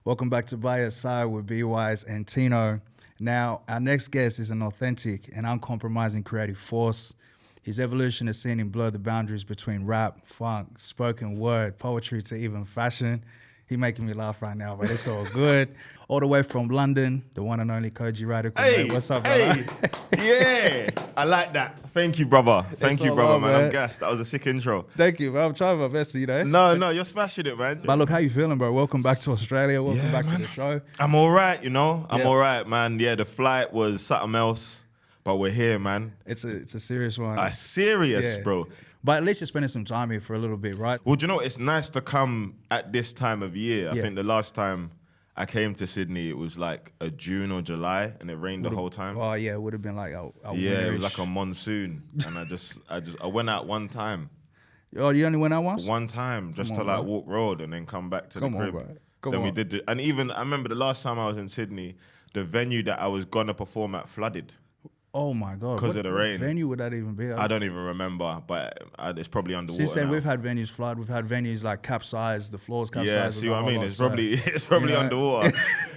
Welcome back to BYS with BYS and Tino. Now, our next guest is an authentic and uncompromising creative force. His evolution has seen him blur the boundaries between rap, funk, spoken word, poetry to even fashion. He's making me laugh right now, but it's all good. All the way from London, the one and only Kojey Radical. Hey, mate. What's up, brother? Yeah, I like that. Thank you, brother. Thank you, all brother, love, man. man. I'm gassed. That was a sick intro. Thank you, bro. I'm trying my best, No, you're smashing it, man. But look, how you feeling, bro? Welcome back to Australia. Welcome Yeah, back man. to the show. I'm all right, I'm Yeah. all right, man. Yeah, the flight was something else, but we're here, man. It's a serious one. Serious, Yeah. bro. But at least you're spending some time here for a little bit, right? Well, do you know what? It's nice to come at this time of year. I Yeah. think the last time I came to Sydney, it was like a June or July, and it rained the whole time. Oh, yeah, it would have been like a Yeah, it was winterish. like a monsoon, and I went out one time. Oh, you only went out once? One time just Come to on, like bro. walk road and then come back to Come the on, crib. bro. Come Then we on. did it. And even I remember the last time I was in Sydney, the venue that I was gonna perform at flooded. Oh, my God. 'Cause of the rain. What venue would that even be? I don't even remember, but it's probably underwater Since then, now. we've had venues flood. We've had venues like capsize, the floors capsize. Yeah, see what I mean? It's probably underwater.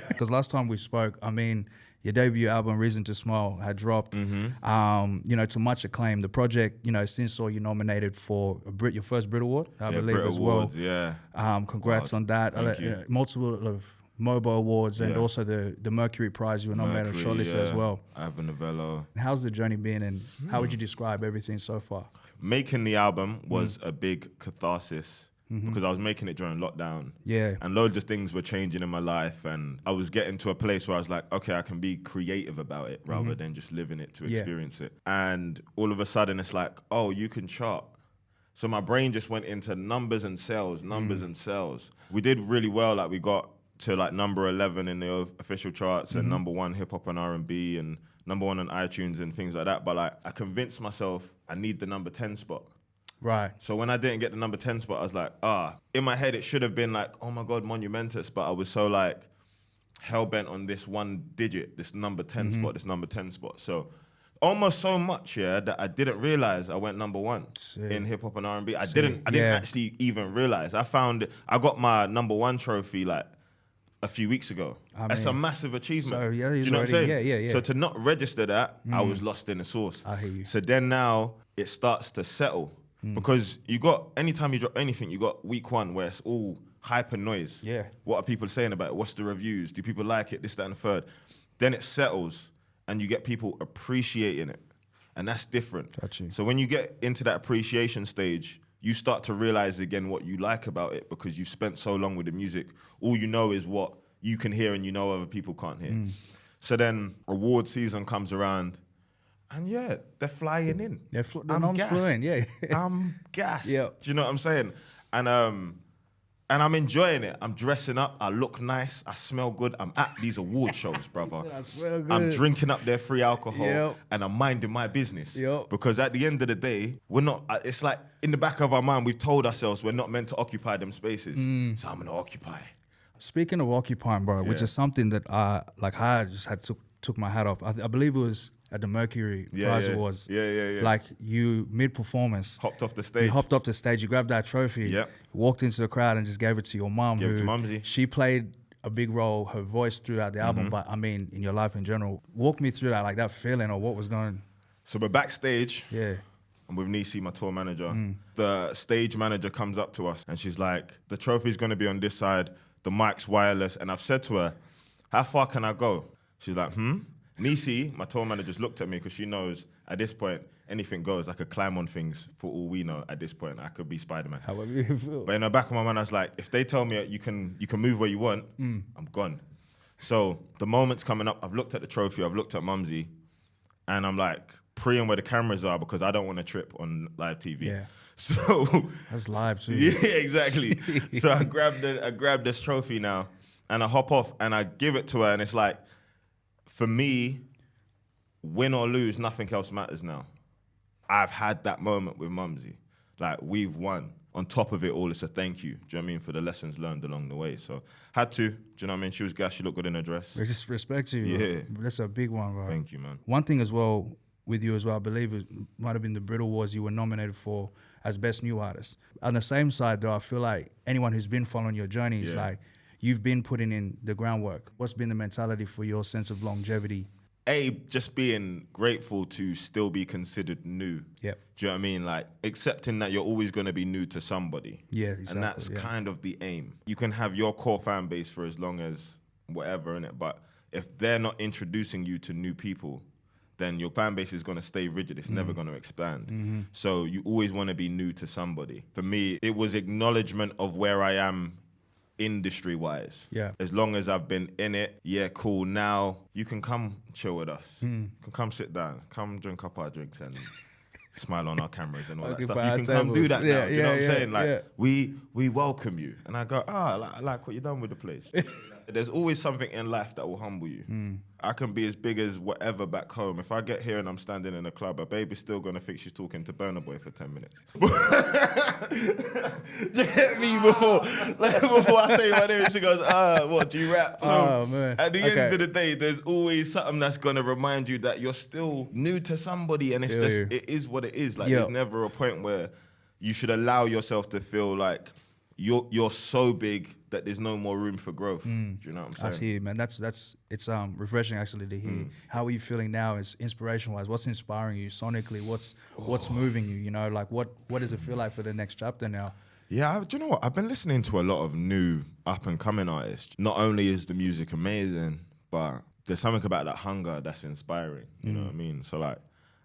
Because last time we spoke, I mean, your debut album, Reason to Smile, had dropped. To much acclaim. The project, since saw you nominated for your first Brit Award, I believe, Brit as Awards, well. yeah. Congrats on that. Thank you. Multiple of MOBO Awards and Yeah. also the Mercury Prize you were nominated on shortlisted as well. Ivan Novello. How's the journey been, and how would you describe everything so far? Making the album was a big catharsis because I was making it during lockdown. Yeah. And loads of things were changing in my life, and I was getting to a place where I was like, okay, I can be creative about it rather than just living it to Yeah. experience it. And all of a sudden it's like, oh, you can chart. So my brain just went into numbers and sales. We did really well. Like we got to like number 11 in the official charts and number 1 hip hop and R&B and number 1 on iTunes and things like that. But like I convinced myself I need the number 10 spot. Right. So when I didn't get the number 10 spot, I was like, in my head, it should have been like, oh my God, monumentous. But I was so like hell-bent on this one digit, this number 10 spot, this number 10 spot. So almost so much, that I didn't realize I went number 1 in hip hop and R&B. I didn't actually even realize. I got my number 1 trophy like a few weeks ago. That's a massive achievement. So, yeah, do he's you know what I'm saying? yeah. So to not register that, I was lost in the sauce. I hear you. So then now it starts to settle because anytime you drop anything, you got week 1 where it's all hype and noise. Yeah. What are people saying about it? What's the reviews? Do people like it? This, that, and the third. Then it settles and you get people appreciating it. And that's different. Got you. So when you get into that appreciation stage, you start to realize again what you like about it because you spent so long with the music. All you know is what you can hear and other people can't hear. So then award season comes around and yeah, they're flying in. The noms flew in, yeah. I'm gassed. Yeah. Do you know what I'm saying? And I'm enjoying it. I'm dressing up. I look nice. I smell good. I'm at these award shows, brother. I smell good. I'm drinking up their free alcohol Yep. and I'm minding my business. Yep. Because at the end of the day, we're not, it's like in the back of our mind, we've told ourselves we're not meant to occupy them spaces. So I'm going to occupy. Speaking of occupying, bro, which Yeah. is something that I just had took my hat off. I believe it was at the Mercury Prize Awards. Yeah. Like you mid-performance. Hopped off the stage. You hopped off the stage, you grabbed that trophy, Yep. walked into the crowd and just gave it to your mom. Gave it to who- Mumsy. She played a big role, her voice throughout the album, but I mean, in your life in general. Walk me through that, like that feeling or what was going. So we're backstage. Yeah. I'm with Nisi, my tour manager. The stage manager comes up to us and she's like, the trophy's gonna be on this side, the mic's wireless. And I've said to her, how far can I go? She's like, Nisi, my tour manager, just looked at me because she knows at this point, anything goes. I could climb on things for all we know at this point. I could be Spider-Man. However you feel. But in the back of my mind, I was like, if they tell me you can move where you want, I'm gone. So the moment's coming up. I've looked at the trophy. I've looked at Mumsy. And I'm like, preying where the cameras are because I don't want to trip on live TV. Yeah. So That's live too. yeah, exactly. So I grabbed this trophy now and I hop off and I give it to her and it's like, for me, win or lose, nothing else matters now. I've had that moment with Mumsy. Like, we've won. On top of it all, it's a thank you. Do you know what I mean? For the lessons learned along the way. So, had to. Do you know what I mean? She was gassed. She looked good in her dress. Just respect to you. Yeah. Bro. That's a big one, bro. Thank you, man. One thing as well with you as well, I believe it might have been the Brit Awards you were nominated for as Best New Artist. On the same side, though, I feel like anyone who's been following your journey is Yeah. like, you've been putting in the groundwork. What's been the mentality for your sense of longevity? Just being grateful to still be considered new. Yep. Do you know what I mean? Like, accepting that you're always going to be new to somebody. Yeah, exactly. And that's kind of the aim. You can have your core fan base for as long as whatever, innit? But if they're not introducing you to new people, then your fan base is going to stay rigid. It's never going to expand. So you always want to be new to somebody. For me, it was acknowledgement of where I am industry-wise. Yeah. As long as I've been in it, yeah, cool. Now you can come chill with us. You can come sit down, come drink up our drinks and smile on our cameras and all that stuff. You can come do that now. You know what I'm saying? Like, we welcome you. And I go, I like what you've done with the place. There's always something in life that will humble you. I can be as big as whatever back home. If I get here and I'm standing in a club, a baby's still going to think she's talking to Burna Boy for 10 minutes. Do you get me? Before I say my name, she goes, what, do you rap? So man. at the end of the day, there's always something that's going to remind you that you're still new to somebody, and it's it is what it is. Like, there's never a point where you should allow yourself to feel like you're so big that there's no more room for growth. Do you know what I'm saying? I hear you, man. It's refreshing actually to hear. How are you feeling now? Is inspiration wise? What's inspiring you sonically? What's moving you? You know, like what does it feel like for the next chapter now? Yeah, do you know what? I've been listening to a lot of new up and coming artists. Not only is the music amazing, but there's something about that hunger that's inspiring. You know what I mean? So like,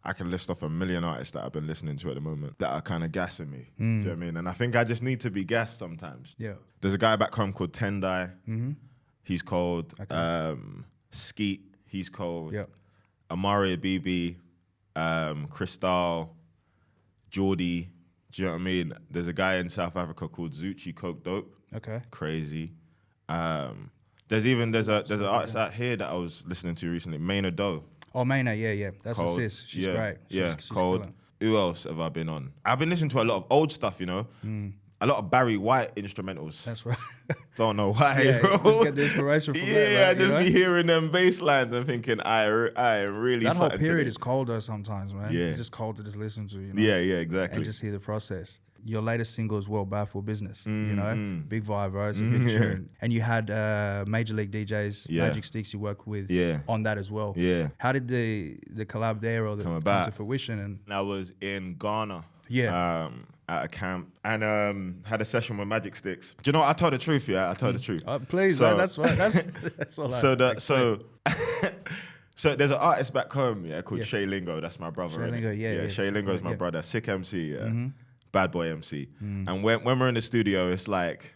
I can list off a million artists that I've been listening to at the moment that are kind of gassing me. Do you know what I mean? And I think I just need to be gassed sometimes. Yeah. There's a guy back home called Tendai. He's called Skeet. He's called Amari BB, Cristal, Geordie. Do you know what I mean? There's a guy in South Africa called Zuchi Coke Dope. Okay. Crazy. There's an artist out here that I was listening to recently, Maynard Doe. Oh, Maynard, yeah. That's a sis. She's great. She's Cold. Killing. Who else have I been on? I've been listening to a lot of old stuff, you know? A lot of Barry White instrumentals. That's right. Don't know why, bro. Just get the inspiration from that, right? I just be hearing them bass lines and thinking, I really... That whole period is colder sometimes, man. Yeah. It's just cold to just listen to, you know? Yeah, exactly. And just hear the process. Your latest single is Well Bad for Business, you know? Big vibe, right? It's a big tune. And you had Major League DJs, Magic Sticks you worked with on that as well. Yeah. How did the collab there or come to fruition? And I was in Ghana. At a camp and had a session with Magic Sticks. Do you know what? I told the truth, I told the truth. Please, man, that's right. That's all So there's an artist back home, called Shay Lingo. That's my brother. Shay Lingo, Shay Lingo is my brother. Sick MC, bad boy MC. And when we're in the studio, it's like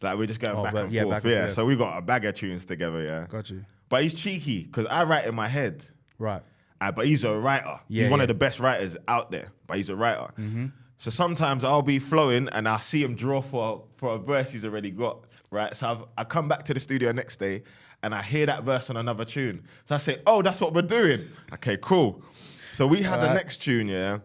we're just going back and forth. So we got a bag of tunes together, Got you. But he's cheeky because I write in my head. Right. But he's a writer. He's one of the best writers out there, but he's a writer. So sometimes I'll be flowing and I'll see him draw for a verse he's already got, right? So I come back to the studio next day and I hear that verse on another tune. So I say, oh, that's what we're doing. Okay, cool. So we had the next tune,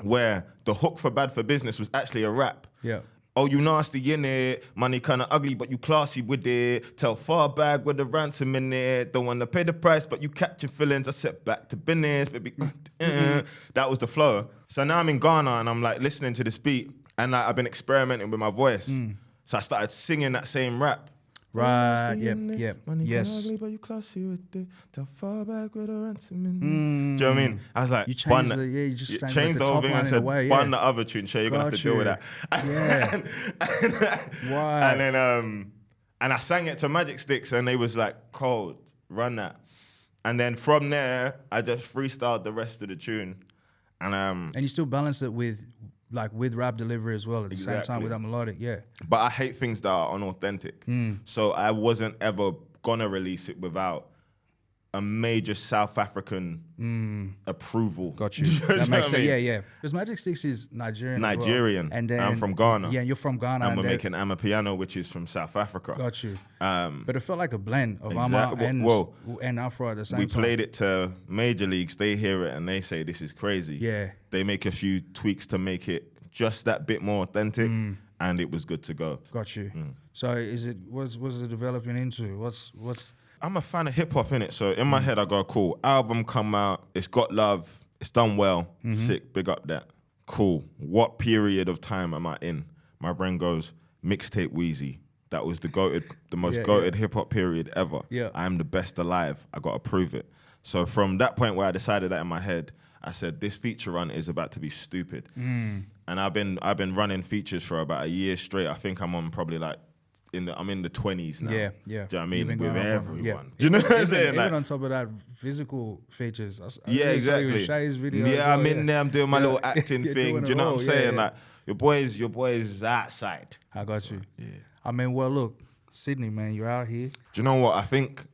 where the hook for Bad for Business was actually a rap. Yeah. Oh, you nasty in it, money kinda ugly, but you classy with it. Tell far bag with the ransom in it. Don't wanna pay the price, but you catch your feelings. I set back to business, baby. That was the flow. So now I'm in Ghana and I'm like listening to this beat and like I've been experimenting with my voice. So I started singing that same rap. Right, yep. Money Yes. ugly, but you classy with it. Tell far back with the ransom in it. Do you know what I mean? I was like, you changed you just changed the whole thing and said, bun the other tune, Shay, you're gonna have to deal with that. Yeah. And then and I sang it to Magic Sticks and they was like, cold, run that. And then from there, I just freestyled the rest of the tune. And you still balance it with rap delivery as well at the same time with that melodic, But I hate things that are unauthentic. So I wasn't ever gonna release it without a major South African approval. Got you. That makes sense. Yeah. Because Magic Sticks is Nigerian. Nigerian. Well. And then I'm from Ghana. Yeah, and you're from Ghana. And we're making Amapiano, which is from South Africa. Got you. But it felt like a blend of Ama and Afro at the same time. We played it to major leagues. They hear it and they say, this is crazy. Yeah. They make a few tweaks to make it just that bit more authentic. And it was good to go. Got you. So what's it developing into? What's I'm a fan of hip hop, innit? So in my head, I go, cool. Album come out. It's got love. It's done well. Sick. Big up that. Cool. What period of time am I in? My brain goes, mixtape Wheezy. that was the most Yeah, goated hip hop period ever. Yeah. I am the best alive. I got to prove it. So from that point where I decided that in my head, I said, this feature run is about to be stupid. And I've been running features for about a year straight. I think I'm on probably like, I'm in the 20s now. Yeah. Do you know what I You've mean? been With going up on- everyone. yeah. Do you know what I'm saying? Even Like, on top of that, physical features. I yeah, really saw you exactly. in Shay's video as Yeah, well, I'm in there. I'm doing my little acting You're thing. doing Do you it know what all, I'm yeah, saying? yeah. Like your boys outside. I got you. Yeah. I mean, well, look, Sydney, man, you're out here. Do you know what? I think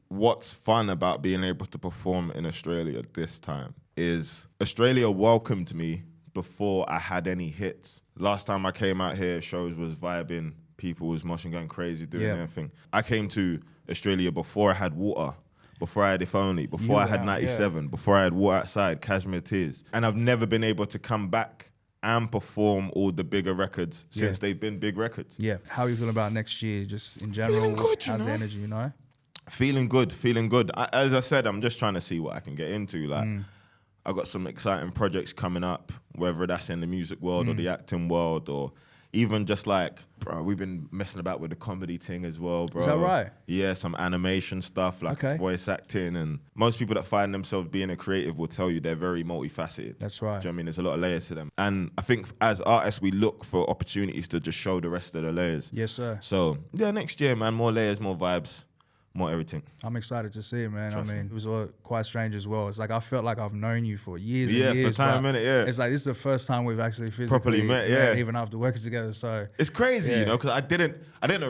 what's fun about being able to perform in Australia this time is Australia welcomed me before I had any hits. Last time I came out here, shows was vibing. People was moshing, going crazy, doing Yeah. their thing. I came to Australia before I had Water, before I had If Only, before I had 97, before I had Water Outside, Cashmere Tears. And I've never been able to come back and perform all the bigger records since they've been big records. Yeah. How are you feeling about next year, just in general? Feeling good, you How's the know? energy, you know? Feeling good. As I said, I'm just trying to see what I can get into. Like, I've got some exciting projects coming up, whether that's in the music world or the acting world, or even just like, bro, we've been messing about with the comedy thing as well, bro. Is that right? Yeah, some animation stuff, like voice acting. And most people that find themselves being a creative will tell you they're very multifaceted. That's right. Do you know what I mean? There's a lot of layers to them. And I think as artists, we look for opportunities to just show the rest of the layers. Yes, sir. So, yeah, next year, man, more layers, more vibes, more everything. I'm excited to see it, man. Trust I mean, me. it was all quite strange as well. It's like I felt like I've known you for years and Yeah, years. for time, but innit? Yeah. It's like this is the first time we've actually physically Properly met, yeah. even after working together. So It's crazy, Yeah. you know, because I didn't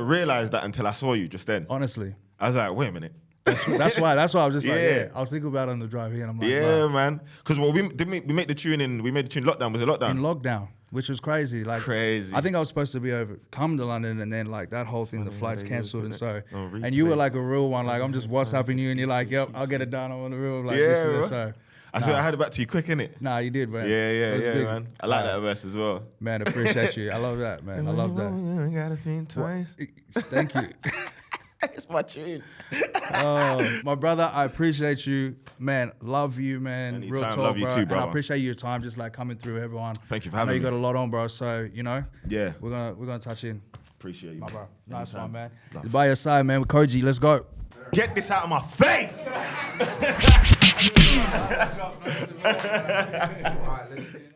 realize that until I saw you just then. honestly, I was like, wait a minute. that's why I was just like, Yeah. I was thinking about it on the drive here, and I'm like, Yeah, wow. man. Because we made the tune lockdown. Was it lockdown? In lockdown, which was crazy. Like Crazy. I think I was supposed to come to London, and then like that whole thing, the flights cancelled, and so Oh, and you were replay. like a real one. Like I'm just WhatsApping you, and you're like, yep, I'll get it done. I'm on the real. Like Yeah, this and bro. this. So I had it back to you quick, innit? nah, you did, man. Yeah, It was big. man. I like that verse as well. Man, appreciate you. I love that, man. I love that. I gotta think twice. Thank you. It's my tune. Oh, my brother, I appreciate you, man. Love you, man. Anytime, Real talk, love you bro. too, And I brother. appreciate your time, just like coming through, everyone. Thank you for I know having you me. got a lot on, bro. So you know, Yeah. we're gonna touch in, Appreciate you, my bro. Nice Anytime. one, man. Love. By your side, man. With Kojey, let's go. Get this out of my face!